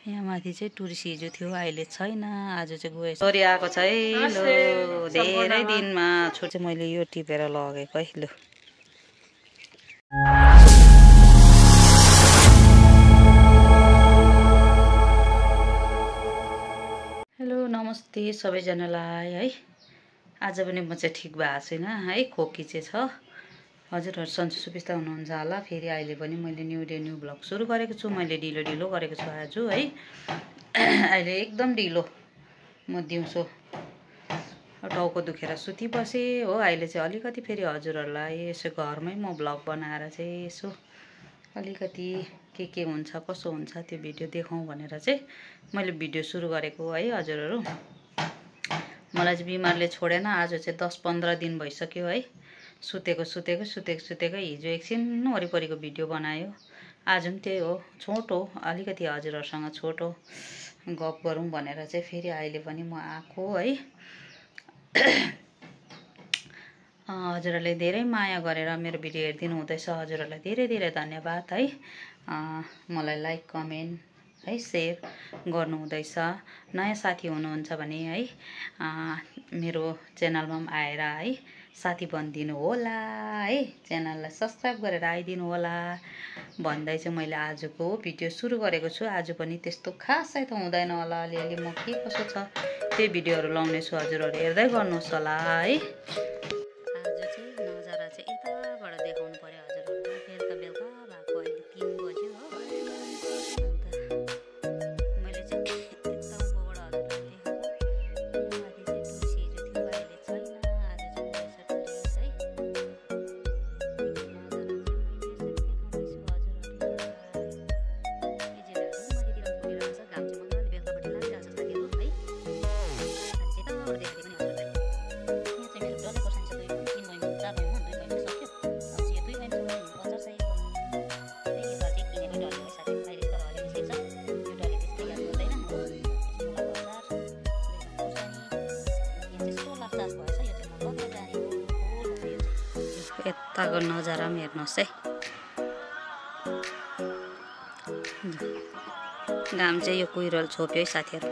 यहाँ माथि चाहिँ टुरिस्ट हिजो थियो, अहिले छैन, आज चाहिँ गएछ। छोरी आएको छ है, लु धेरै दिनमा छोरी चाहिँ मैले यो टिपेर लगेको है। लु हेलो नमस्ते सबैजनालाई है। आज पनि म चाहिँ ठिक भएको छैन है, खोकी चाहिँ छ। हजुरहरू सन्चो सुविस्ता हुनुहुन्छ होला। फेरि अहिले पनि मैले न्यू डे न्यू ब्लग सुरु गरेको छु। मैले ढिलो गरेको छु आज है। अहिले एकदम ढिलो, म दिउँसो टाउको दुखेर सुति बसेँ हो। अहिले चाहिँ अलिकति फेरि हजुरहरूलाई यसो घरमै म ब्लग बनाएर चाहिँ यसो अलिकति के हुन्छ कसो हुन्छ त्यो भिडियो देखाउँ भनेर चाहिँ मैले भिडियो सुरु गरेको है हजुरहरू। मलाई चाहिँ बिमारले छोडेन। आज चाहिँ 10-15 दिन भइसक्यो है। सुतेको हिजो एकछिन वरिपरिको भिडियो बनायो। आज पनि त्यही हो, छोटो अलिकति हजुरहरूसँग छोटो गफ गरौँ भनेर चाहिँ फेरि अहिले पनि म आएको है। हजुरहरूले धेरै माया गरेर मेरो भिडियो हेरिदिनु हुँदैछ। हजुरहरूलाई धेरै धेरै धन्यवाद है। मलाई लाइक कमेन्ट है सेयर गर्नुहुँदैछ। नयाँ साथी हुनुहुन्छ भने है मेरो च्यानलमा पनि आएर है साथी बनिदिनु होला है। च्यानललाई सब्सक्राइब गरेर आइदिनु होला भन्दै चाहिँ मैले आजको भिडियो सुरु गरेको छु। आज पनि त्यस्तो खासै त हुँदैन होला, अलिअलि म के कसो छ त्यही भिडियोहरू लाउने छु। हजुरहरू हेर्दै गर्नुहोस् होला है। आज चाहिँ नजारा चाहिँ यताबाट देखाउनु पर्यो हजुरहरूलाई। बेलुका भएको अहिले 3 बज्यो हो। अन्त मैले चाहिँ यताबाट हजुरलाई देखाएको। माथि चाहिँ तुलसी हिजो थियो, अहिले छैन, आज चाहिँ गएछ टुरिस्ट है। यताको नजारा पनि हेर्नुहोस् है। घाम चाहिँ यो कुहिरोले छोप्यो है साथीहरू।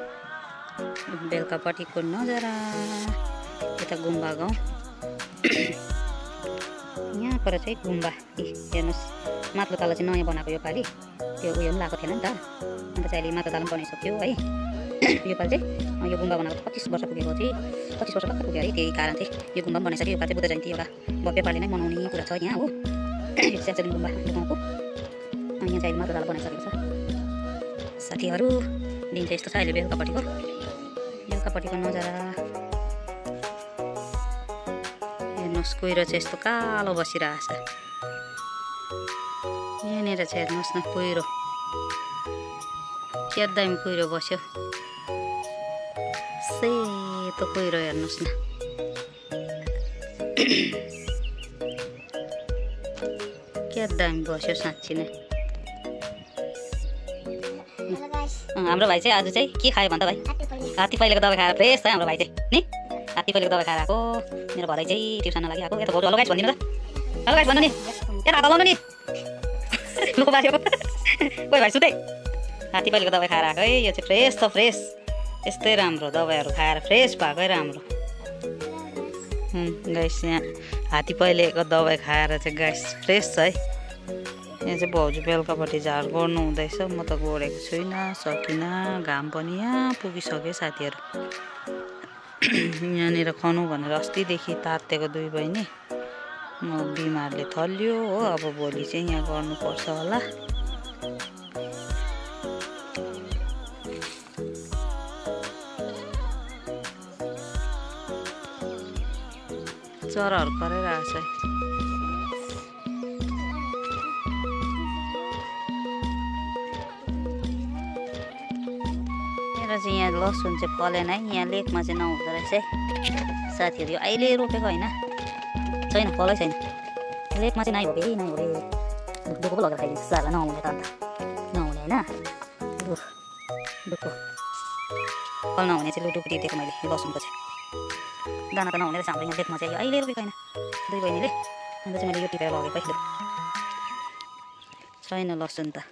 बेलुकापट्टिको नजारा यता गुम्बा गाउँ। यहाँ पर चाहिँ गुम्बा हेर्नुहोस्। माथिल्लो तल चाहिँ नयाँ बनाएको योपालि, त्यो उयो पनि लगाएको थिएन नि त। अन्त चाहिँ अहिले माथिल्लो तल पनि बनाइसक्यो है। योपालि चाहिँ यो गुम्बा बनाएको 25 वर्ष पुगेको चाहिँ 25 वर्ष कता पुग्यो है। त्यही कारण चाहिँ यो गुम्बा पनि बनाइसक्यो। योपालि चाहिँ बुद्ध जयन्ती एउटा भव्य पाराले नै मनाउने कुरा छ यहाँ हो। यो स्याचेलिङ गुम्बा गाउँको यहाँ चाहिँ माथिल्लो तल बनाइसकेको छ साथीहरू। दिन चाहिँ यस्तो छ अहिले बेलुकापट्टिको नजारा हेर्नुहोस्। कुहिरो चाहिँ यस्तो कालो बसिरहेको छ यहाँनिर चाहिँ हेर्नुहोस् न। कुहिरो क्या दामी कुहिरो बस्यो, सेतो कुहिरो हेर्नुहोस् न। क्या दामी बस्यो साँच्ची नै। हाम्रो भाइ चाहिँ आज चाहिँ के खायो भन्दा भाइ हात्ती पहिलेको दबाई खाएर फ्रेस छ हाम्रो भाइ चाहिँ नि। हात्ती पहिलेको दबाई खाएर आएको। मेरो भरै चाहिँ ट्युसन लागि आएको। यता भाउजू हलो गाइस भनिदिनु त। हलो गाइस भन्नु नि, यहाँ हात हलाउनु नि। लुको बाँचेको कोही भाइ सुते। हात्ती पहिलेको दबाई खाएर आएको है। यो चाहिँ फ्रेस छ, फ्रेस। यस्तै राम्रो दबाईहरू खाएर फ्रेस भएकै राम्रो गाइस। यहाँ हात्ती पहिलेको दबाई खाएर चाहिँ गाइस फ्रेस छ है। यहाँ चाहिँ भाउजू बेलुकापट्टि झार गर्नु हुँदैछ। म त गोडेको छुइनँ, सकिनँ। घाम पनि यहाँ पुगिसक्यो साथीहरू। यहाँनिर खनु भनेर अस्तिदेखि तातेको दुई बहिनी। म बिमारले थल्यो हो। अब भोलि चाहिँ यहाँ गर्नुपर्छ होला। चराहरू कराइरहेको छ। मेरो चाहिँ यहाँ लसुन चाहिँ फलेन है। यहाँ लेकमा चाहिँ नहुँदो रहेछ है साथीहरू। यो अहिले रोपेको होइन, छैन, फलै छैन। लेकमा चाहिँ नाइ हो कि नाइ हो कि डुको पो लगेर खाइदिन्छ साला। नहुने त अन्त नहुने होइन, डुको फल नहुने चाहिँ डुको टिपेको मैले लसुनको चाहिँ। दाना त नहुने रहेछ हाम्रो यहाँ लेकमा चाहिँ। यो अहिले रोपेको होइन दुई बहिनीले। अन्त चाहिँ मैले यो टिपेर लगेको है। छैन लसुन त।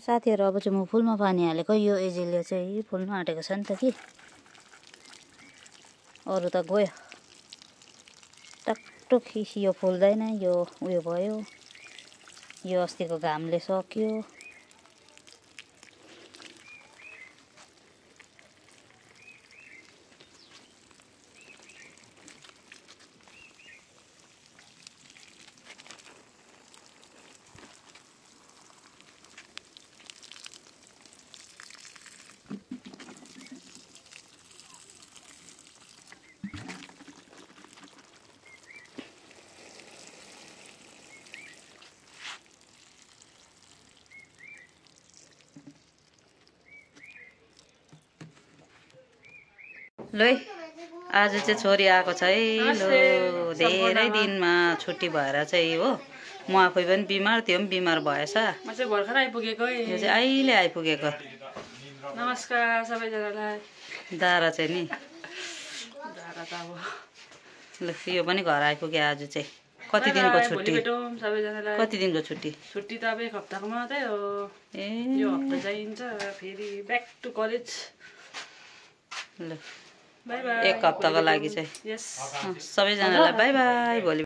साथीहरू अब चाहिँ म फुलमा पानी हालेको यो एजेलिया चाहिँ फुल्नु आँटेको छ नि त कि अरू त गयो टकटक यो फुल्दैन यो उयो भयो यो अस्तिको घामले सक्यो ल है आज चाहिँ छोरी आएको छ है लो धेरै दिनमा छुट्टी भएर चाहिँ हो म आफै पनि बिमार त्यो पनि बिमार भएछ म चाहिँ भर्खर आइपुगेको है यो चाहिँ अहिले आइपुगेको नमस्कार सबैजनालाई दारा चाहिँ नि दारा त अब ल यो पनि घर आइपुग्यो आज चाहिँ कति दिनको छुट्टी सबैजनालाई कति दिनको छुट्टी छुट्टी त अब एक हप्ताको मात्रै हो ए यो हप्ता जाइन्छ फेरि ब्याक टु कलेज ल बाई बाई एक हप्ताको लागि चाहिँ यस सबैजनालाई बाई बाई भोलि